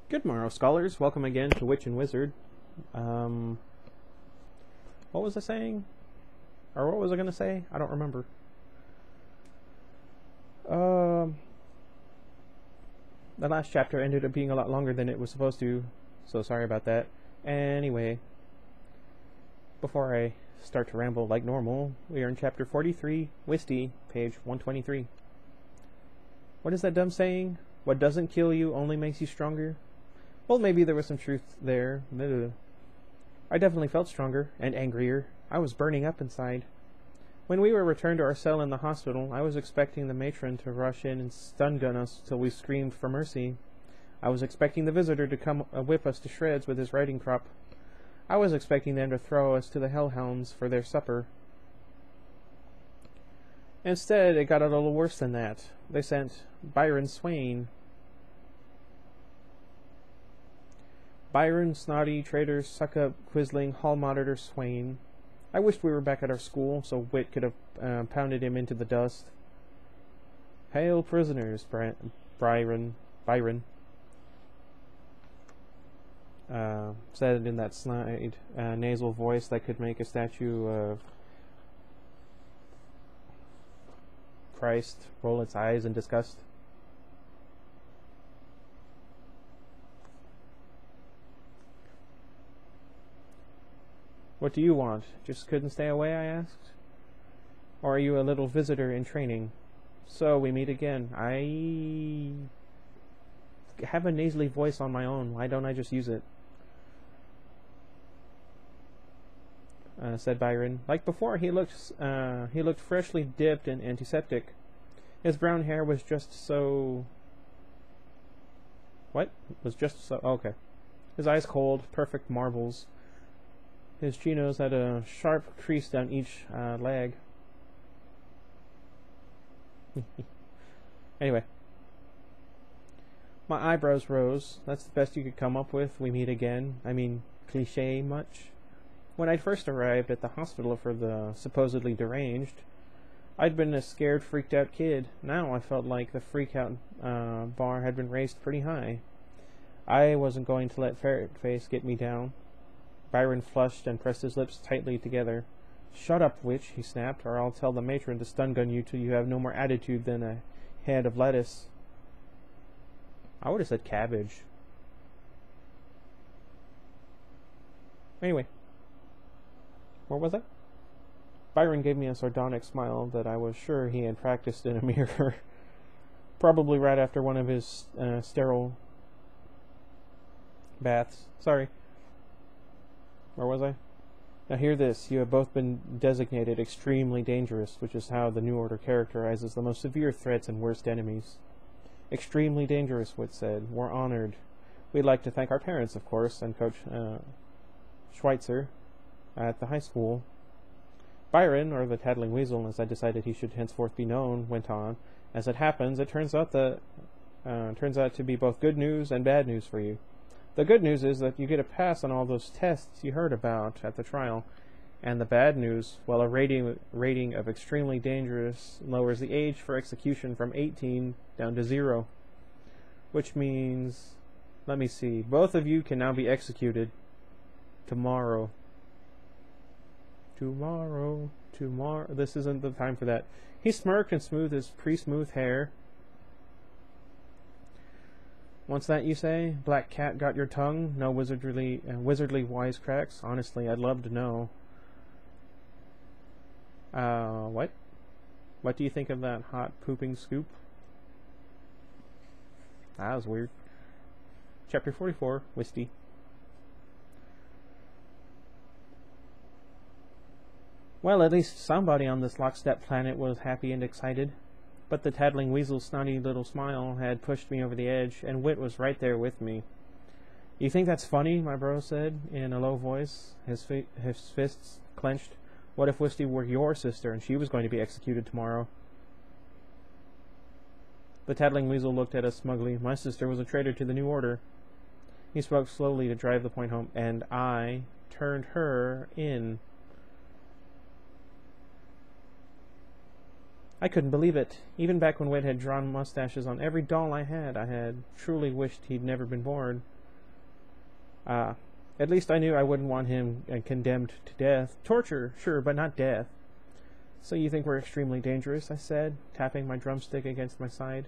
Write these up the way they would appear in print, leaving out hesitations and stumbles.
Good morrow, scholars. Welcome again to Witch and Wizard. What was I saying? Or what was I going to say? I don't remember. The last chapter ended up being a lot longer than it was supposed to, so sorry about that. Anyway, before I start to ramble like normal, we are in chapter 43, Wisty, page 123. What is that dumb saying? What doesn't kill you only makes you stronger? Well, maybe there was some truth there. I definitely felt stronger and angrier. I was burning up inside. When we were returned to our cell in the hospital, I was expecting the matron to rush in and stun gun us till we screamed for mercy. I was expecting the visitor to come whip us to shreds with his riding crop. I was expecting them to throw us to the hellhounds for their supper. Instead, it got a little worse than that. They sent Byron Swain. Byron, snotty, traitor, suck-up, quisling, hall monitor Swain. I wished we were back at our school, so Wit could have pounded him into the dust. Hail prisoners, Byron. Said it in that snide, nasal voice that could make a statue of Christ roll its eyes in disgust. What do you want? Just couldn't stay away, I asked. Or are you a little visitor in training? So we meet again. I have a nasally voice on my own. Why don't I just use it? Said Byron. Like before, he looked freshly dipped in antiseptic. His brown hair was just so... What? Was just so... Okay. His eyes cold, perfect marbles. His chinos had a sharp crease down each leg. Anyway. My eyebrows rose. That's the best you could come up with. We meet again. I mean, cliché much? When I'd first arrived at the hospital for the supposedly deranged, I'd been a scared, freaked out kid. Now I felt like the freak out bar had been raised pretty high. I wasn't going to let Ferret Face get me down. Byron flushed and pressed his lips tightly together. Shut up, witch, he snapped, or I'll tell the matron to stun gun you till you have no more attitude than a head of lettuce. I would have said cabbage. Anyway. Where was I? Byron gave me a sardonic smile that I was sure he had practiced in a mirror. Probably right after one of his sterile baths. Sorry. Where was I? Now hear this. You have both been designated extremely dangerous, which is how the New Order characterizes the most severe threats and worst enemies. Extremely dangerous, Wit said. We're honored. We'd like to thank our parents, of course, and Coach Schweitzer at the high school. Byron, or the Tattling Weasel, as I decided he should henceforth be known, went on. As it happens, it turns out to be both good news and bad news for you. The good news is that you get a pass on all those tests you heard about at the trial. And the bad news, well, a rating of extremely dangerous lowers the age for execution from 18 down to 0. Which means, let me see, both of you can now be executed tomorrow. Tomorrow. This isn't the time for that. He smirked and smoothed his pre-smooth hair. What's that you say? Black cat got your tongue? No wizardly wisecracks? Honestly, I'd love to know. What? What do you think of that hot pooping scoop? That was weird. Chapter 44, Wisty. Well, at least somebody on this lockstep planet was happy and excited. But the Tattling Weasel's snotty little smile had pushed me over the edge, and Wit was right there with me. You think that's funny? My bro said, in a low voice, his fists clenched. What if Wisty were your sister, and she was going to be executed tomorrow? The Tattling Weasel looked at us smugly. My sister was a traitor to the New Order. He spoke slowly to drive the point home, and I turned her in. I couldn't believe it. Even back when Wade had drawn mustaches on every doll I had truly wished he'd never been born. At least I knew I wouldn't want him condemned to death. Torture, sure, but not death. So you think we're extremely dangerous, I said, tapping my drumstick against my side.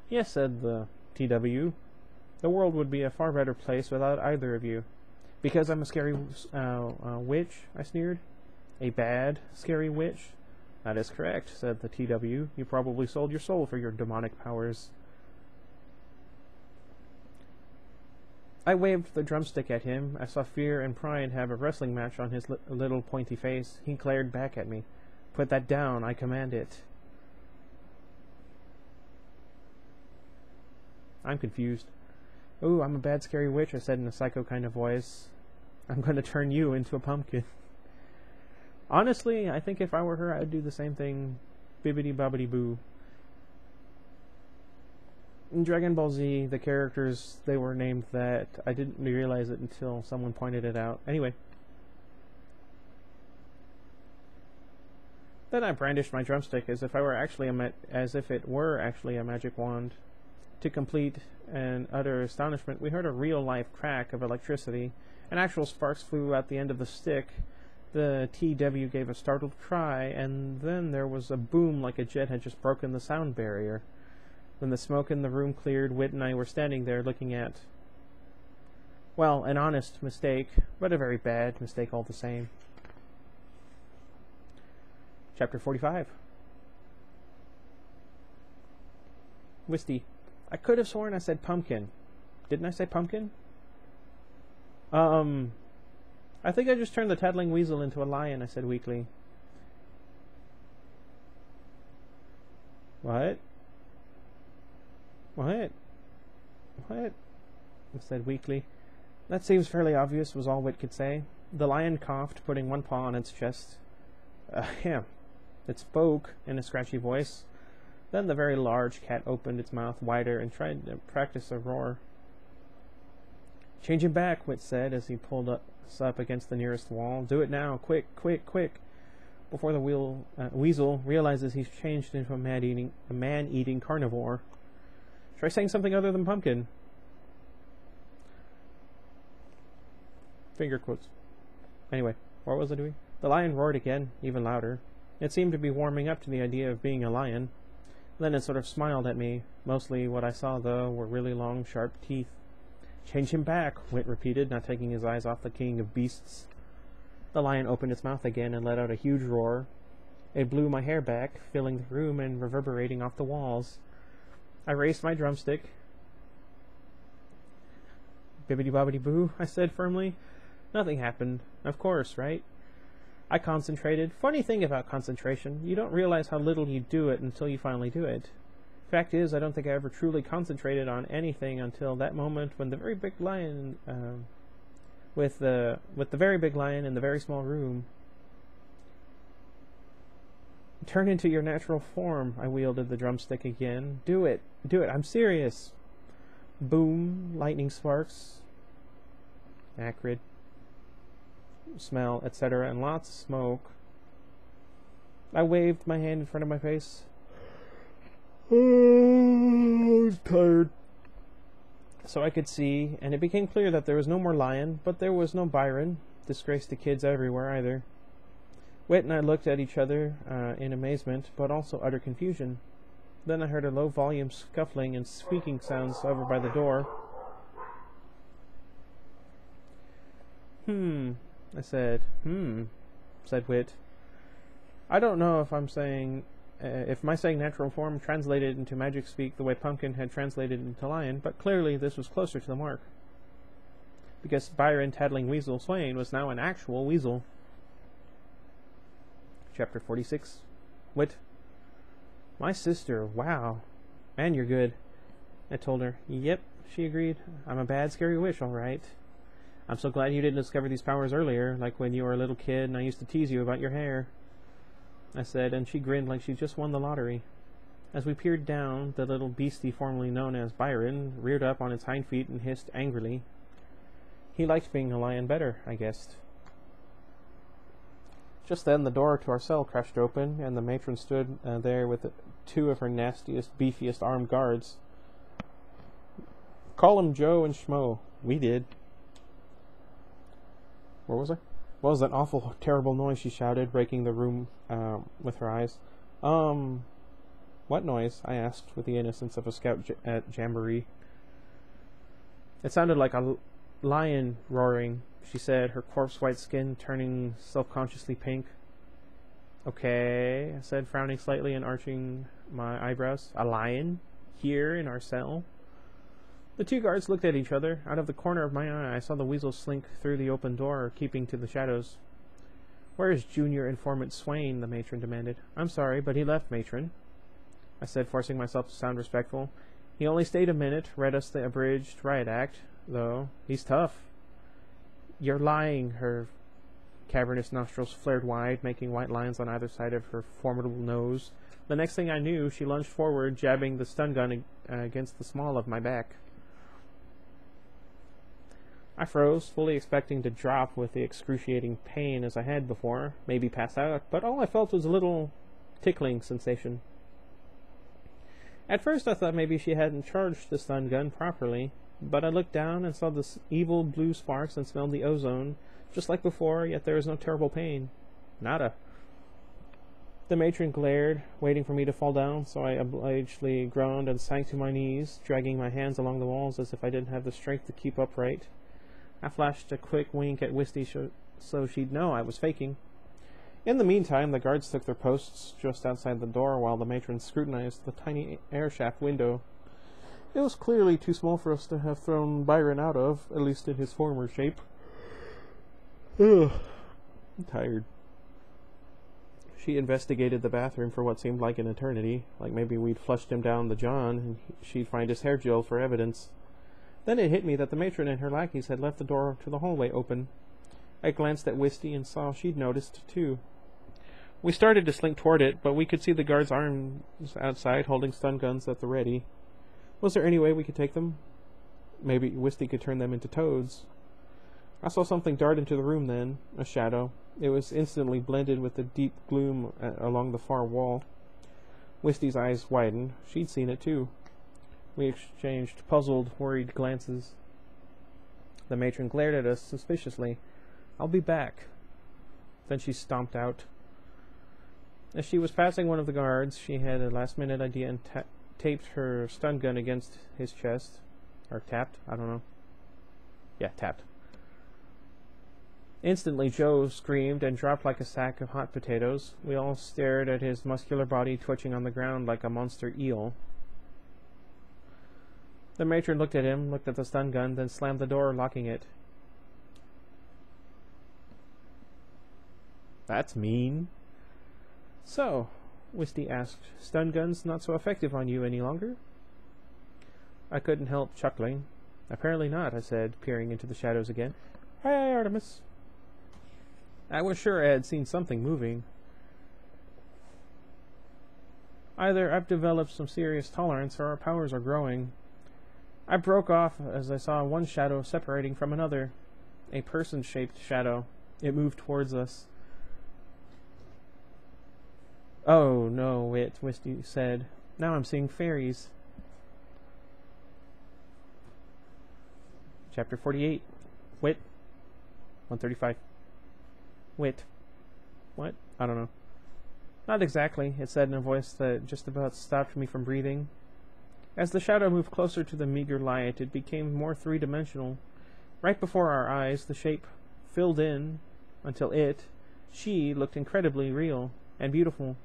Yes, said the TW. The world would be a far better place without either of you. Because I'm a scary witch, I sneered. A bad, scary witch? That is correct, said the TW. You probably sold your soul for your demonic powers. I waved the drumstick at him. I saw fear and pride have a wrestling match on his little pointy face. He glared back at me. Put that down, I command it. I'm confused. Ooh, I'm a bad scary witch, I said in a psycho kind of voice. I'm going to turn you into a pumpkin. Honestly, I think if I were her, I'd do the same thing. Bibbidi bobbidi boo. In Dragon Ball Z, the characters, they were named that. I didn't realize it until someone pointed it out. Anyway. Then I brandished my drumstick as if it were actually a magic wand. To complete an utter astonishment, we heard a real-life crack of electricity, and actual sparks flew out the end of the stick. The TW gave a startled cry, and then there was a boom like a jet had just broken the sound barrier. When the smoke in the room cleared, Wit and I were standing there looking at, well, an honest mistake, but a very bad mistake all the same. Chapter 45. Wisty. I could have sworn I said pumpkin. Didn't I say pumpkin? I think I just turned the tattling weasel into a lion, I said weakly. What? What? What? I said weakly. That seems fairly obvious, was all Wit could say. The lion coughed, putting one paw on its chest. Ahem. It spoke in a scratchy voice. Then the very large cat opened its mouth wider and tried to practice a roar. Change him back, Wit said as he pulled us up against the nearest wall. Do it now, quick, quick, quick, before the weasel realizes he's changed into a man-eating carnivore. Try saying something other than pumpkin. Finger quotes. Anyway, what was I doing? The lion roared again, even louder. It seemed to be warming up to the idea of being a lion. Then it sort of smiled at me. Mostly what I saw, though, were really long, sharp teeth. Change him back, Wit repeated, not taking his eyes off the king of beasts. The lion opened its mouth again and let out a huge roar. It blew my hair back, filling the room and reverberating off the walls. I raised my drumstick. Bibbidi bobbidi boo, I said firmly. Nothing happened. Of course, right? I concentrated. Funny thing about concentration, you don't realize how little you do it until you finally do it. Fact is, I don't think I ever truly concentrated on anything until that moment when the very big lion, with the very big lion in the very small room. Turn into your natural form, I wielded the drumstick again. Do it, I'm serious. Boom, lightning sparks, acrid smell, etc., and lots of smoke. I waved my hand in front of my face. I was tired. So I could see, and it became clear that there was no more lion, but there was no Byron. Disgrace to kids everywhere either. Wit and I looked at each other in amazement, but also utter confusion. Then I heard a low-volume scuffling and squeaking sounds over by the door. I said. Said Wit. I don't know if I'm saying... if my saying natural form translated into magic speak the way Pumpkin had translated into lion, but clearly this was closer to the mark. Because Byron Tattling Weasel Swain was now an actual weasel. Chapter 46. Wit. My sister, wow. Man, you're good. I told her. Yep, she agreed. I'm a bad, scary witch, all right. I'm so glad you didn't discover these powers earlier, like when you were a little kid and I used to tease you about your hair. I said, and she grinned like she just won the lottery. As we peered down, the little beastie formerly known as Byron reared up on its hind feet and hissed angrily. He liked being a lion better, I guessed. Just then the door to our cell crashed open, and the matron stood there with two of her nastiest, beefiest armed guards. Call 'em Joe and Schmo. We did. Where was I? What was that awful, terrible noise she shouted, breaking the room with her eyes? What noise? I asked, with the innocence of a scout at jamboree. It sounded like a lion roaring, she said, her corpse-white skin turning self-consciously pink. Okay, I said, frowning slightly and arching my eyebrows. A lion? Here in our cell? The two guards looked at each other. Out of the corner of my eye, I saw the Weasel slink through the open door, keeping to the shadows. Where is Junior Informant Swain? The matron demanded. I'm sorry, but he left, matron, I said, forcing myself to sound respectful. He only stayed a minute, read us the abridged riot act, though. He's tough. You're lying. Her cavernous nostrils flared wide, making white lines on either side of her formidable nose. The next thing I knew, she lunged forward, jabbing the stun gun against the small of my back. I froze, fully expecting to drop with the excruciating pain as I had before, maybe pass out, but all I felt was a little tickling sensation. At first I thought maybe she hadn't charged the stun gun properly, but I looked down and saw the evil blue sparks and smelled the ozone, just like before, yet there was no terrible pain. Nada. The matron glared, waiting for me to fall down, so I obligedly groaned and sank to my knees, dragging my hands along the walls as if I didn't have the strength to keep upright. I flashed a quick wink at Wisty so she'd know I was faking. In the meantime, the guards took their posts just outside the door while the matron scrutinized the tiny air shaft window. It was clearly too small for us to have thrown Byron out of, at least in his former shape. Ugh, I'm tired. She investigated the bathroom for what seemed like an eternity, like maybe we'd flushed him down the john and she'd find his hair gel for evidence. Then it hit me that the matron and her lackeys had left the door to the hallway open. I glanced at Wisty and saw she'd noticed, too. We started to slink toward it, but we could see the guards' arms outside holding stun guns at the ready. Was there any way we could take them? Maybe Wisty could turn them into toads. I saw something dart into the room then, a shadow. It was instantly blended with the deep gloom along the far wall. Wisty's eyes widened. She'd seen it, too. We exchanged puzzled, worried glances. The matron glared at us suspiciously. I'll be back. Then she stomped out. As she was passing one of the guards, she had a last-minute idea and taped her stun gun against his chest. Or tapped, I don't know. Yeah, tapped. Instantly, Joe screamed and dropped like a sack of hot potatoes. We all stared at his muscular body twitching on the ground like a monster eel. The matron looked at him, looked at the stun gun, then slammed the door, locking it. That's mean. So, Wisty asked, stun guns not so effective on you any longer? I couldn't help chuckling. Apparently not, I said, peering into the shadows again. Hey, Artemis. I was sure I had seen something moving. Either I've developed some serious tolerance or our powers are growing. I broke off as I saw one shadow separating from another. A person-shaped shadow. It moved towards us. Oh, no, Wisty said. Now I'm seeing fairies. Chapter 48. Wit. 135. Wit. What? I don't know. Not exactly, it said in a voice that just about stopped me from breathing. As the shadow moved closer to the meager light, it became more three-dimensional. Right before our eyes, the shape filled in until she, looked incredibly real and beautiful.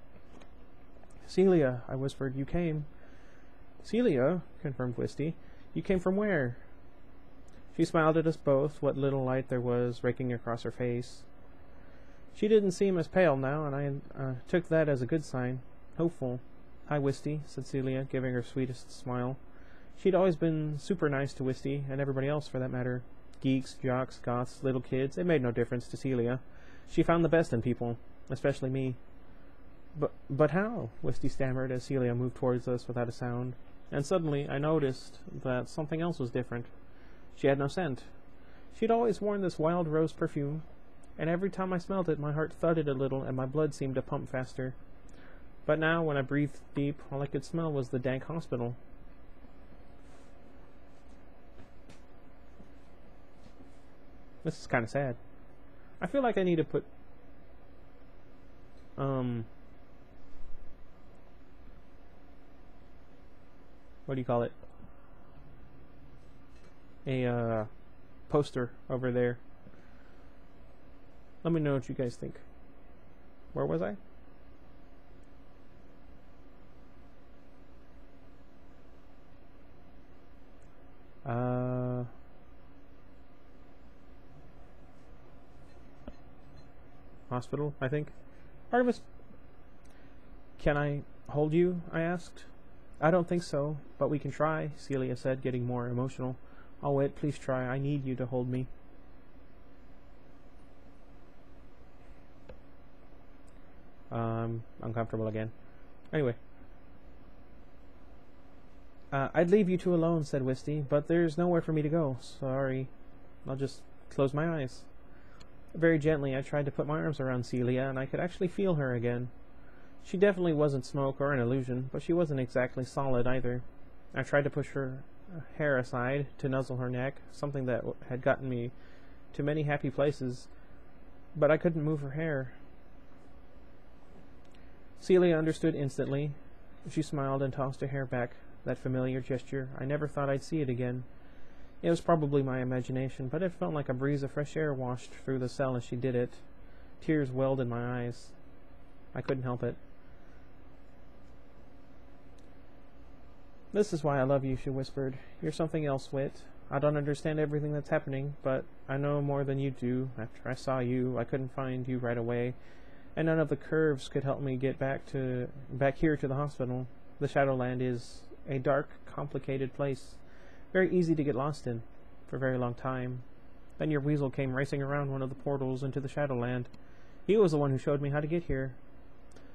Celia, I whispered, you came. Celia, confirmed Wisty. You came from where? She smiled at us both, what little light there was raking across her face. She didn't seem as pale now, and I took that as a good sign. Hopeful. Hi, Wisty, said Celia, giving her sweetest smile. She'd always been super nice to Wisty, and everybody else for that matter. Geeks, jocks, goths, little kids, it made no difference to Celia. She found the best in people, especially me. But how? Wisty stammered as Celia moved towards us without a sound. And suddenly I noticed that something else was different. She had no scent. She'd always worn this wild rose perfume, and every time I smelled it my heart thudded a little and my blood seemed to pump faster. But now, when I breathed deep, all I could smell was the dank hospital. This is kind of sad. I feel like I need to put what do you call it? A poster over there. Let me know what you guys think. Where was I? Hospital, I think. Artemis, can I hold you? I asked. I don't think so, but we can try, Celia said, getting more emotional. Oh, wait, please try. I need you to hold me. Uncomfortable again. Anyway. I'd leave you two alone, said Wisty, but there's nowhere for me to go. Sorry. I'll just close my eyes. Very gently, I tried to put my arms around Celia, and I could actually feel her again. She definitely wasn't smoke or an illusion, but she wasn't exactly solid either. I tried to push her hair aside to nuzzle her neck, something that had gotten me to many happy places, but I couldn't move her hair. Celia understood instantly. She smiled and tossed her hair back, that familiar gesture. I never thought I'd see it again. It was probably my imagination, but it felt like a breeze of fresh air washed through the cell as she did it. Tears welled in my eyes. I couldn't help it. This is why I love you, she whispered. You're something else, Wit. I don't understand everything that's happening, but I know more than you do. After I saw you, I couldn't find you right away, and none of the curves could help me get back here to the hospital. The Shadowland is a dark, complicated place. Very easy to get lost in, for a very long time. Then your Weasel came racing around one of the portals into the Shadowland. He was the one who showed me how to get here.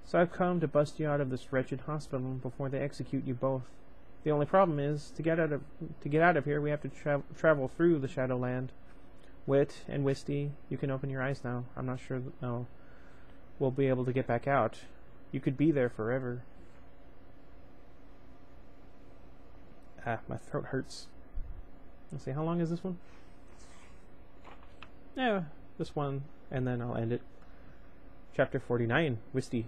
So I've come to bust you out of this wretched hospital before they execute you both. The only problem is, to get out of here, we have to travel through the Shadowland. Wit and Wisty, you can open your eyes now. I'm not sure we'll be able to get back out. You could be there forever. My throat hurts. Let's see, how long is this one? Yeah, this one, and then I'll end it. Chapter 49, Wisty.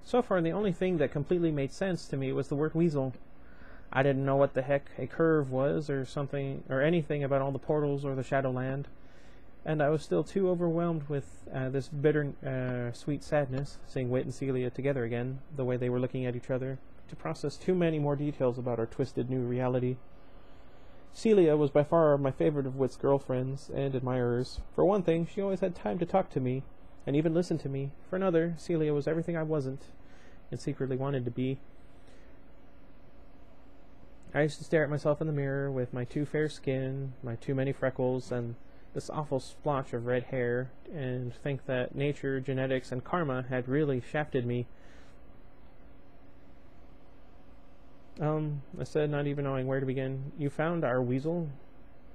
So far, the only thing that completely made sense to me was the word Weasel. I didn't know what the heck a curve was, or something, or anything about all the portals or the Shadowland, and I was still too overwhelmed with this bitter, sweet sadness, seeing Wit and Celia together again, the way they were looking at each other, to process too many more details about our twisted new reality. Celia was by far my favorite of Wit's girlfriends and admirers. For one thing, she always had time to talk to me, and even listen to me. For another, Celia was everything I wasn't, and secretly wanted to be. I used to stare at myself in the mirror with my too fair skin, my too many freckles, and this awful splotch of red hair, and think that nature, genetics, and karma had really shafted me. I said, not even knowing where to begin. You found our Weasel?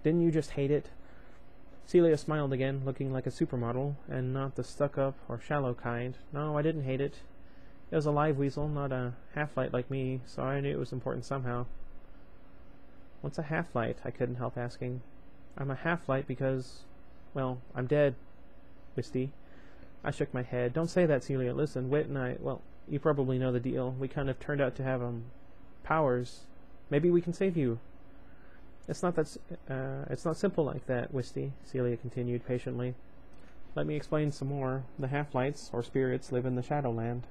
Didn't you just hate it? Celia smiled again, looking like a supermodel, and not the stuck-up or shallow kind. No, I didn't hate it. It was a live Weasel, not a half-light like me, so I knew it was important somehow. What's a half-light? I couldn't help asking. I'm a half-light because, well, I'm dead, Wisty. I shook my head. Don't say that, Celia. Listen, Wit and I, well, you probably know the deal. We kind of turned out to have, powers. Maybe we can save you. It's not simple like that, Wisty, Celia continued patiently. Let me explain some more. The half-lights, or spirits, live in the Shadowland.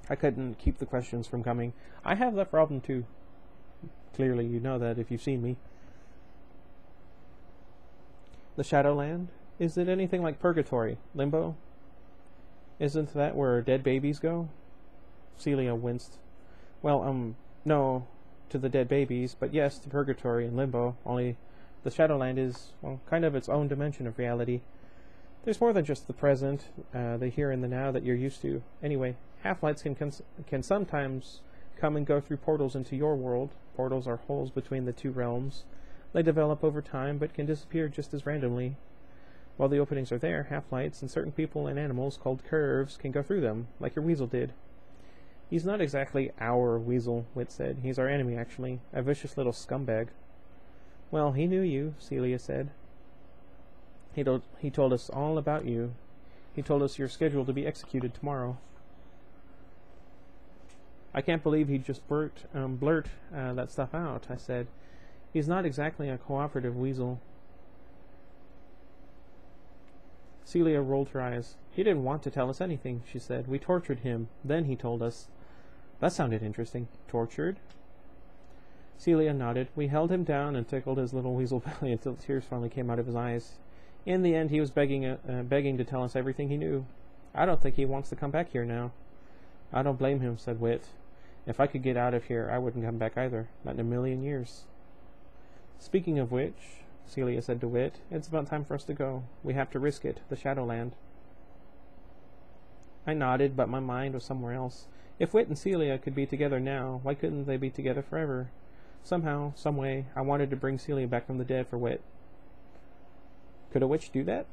I couldn't keep the questions from coming. I have that problem too. Clearly you know that if you've seen me. The Shadowland? Is it anything like Purgatory? Limbo? Isn't that where dead babies go? Celia winced. Well, no to the dead babies, but yes to Purgatory and Limbo, only the Shadowland is, well, kind of its own dimension of reality. There's more than just the present, the here and the now that you're used to. Anyway, half-lights can sometimes come and go through portals into your world. Portals are holes between the two realms. They develop over time, but can disappear just as randomly. While the openings are there, half-lights and certain people and animals called curves can go through them, like your Weasel did. He's not exactly our Weasel, Wit said. He's our enemy, actually. A vicious little scumbag. Well, he knew you, Celia said. He told us all about you. He told us you're scheduled to be executed tomorrow. I can't believe he just blurt that stuff out, I said. He's not exactly a cooperative weasel. Celia rolled her eyes. He didn't want to tell us anything, she said. We tortured him. Then he told us. That sounded interesting. Tortured? Celia nodded. We held him down and tickled his little weasel belly until tears finally came out of his eyes. In the end, he was begging to tell us everything he knew. I don't think he wants to come back here now. I don't blame him, said Wit. If I could get out of here, I wouldn't come back either. Not in a million years. Speaking of which, Celia said to Wit, it's about time for us to go. We have to risk it, the Shadowland. I nodded, but my mind was somewhere else. If Wit and Celia could be together now, why couldn't they be together forever? Somehow, someway, I wanted to bring Celia back from the dead for Wit. Could a witch do that?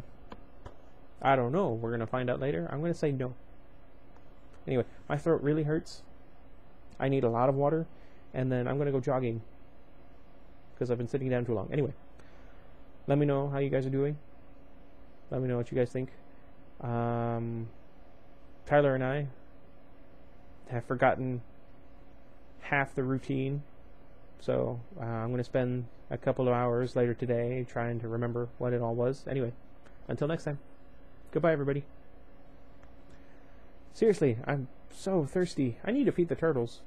I don't know. We're going to find out later. I'm going to say no. Anyway, my throat really hurts. I need a lot of water, and then I'm going to go jogging because I've been sitting down too long. Anyway, let me know how you guys are doing. Let me know what you guys think. Tyler and I have forgotten half the routine, so I'm going to spend a couple of hours later today trying to remember what it all was. Anyway, until next time, goodbye everybody. Seriously, I'm so thirsty. I need to feed the turtles.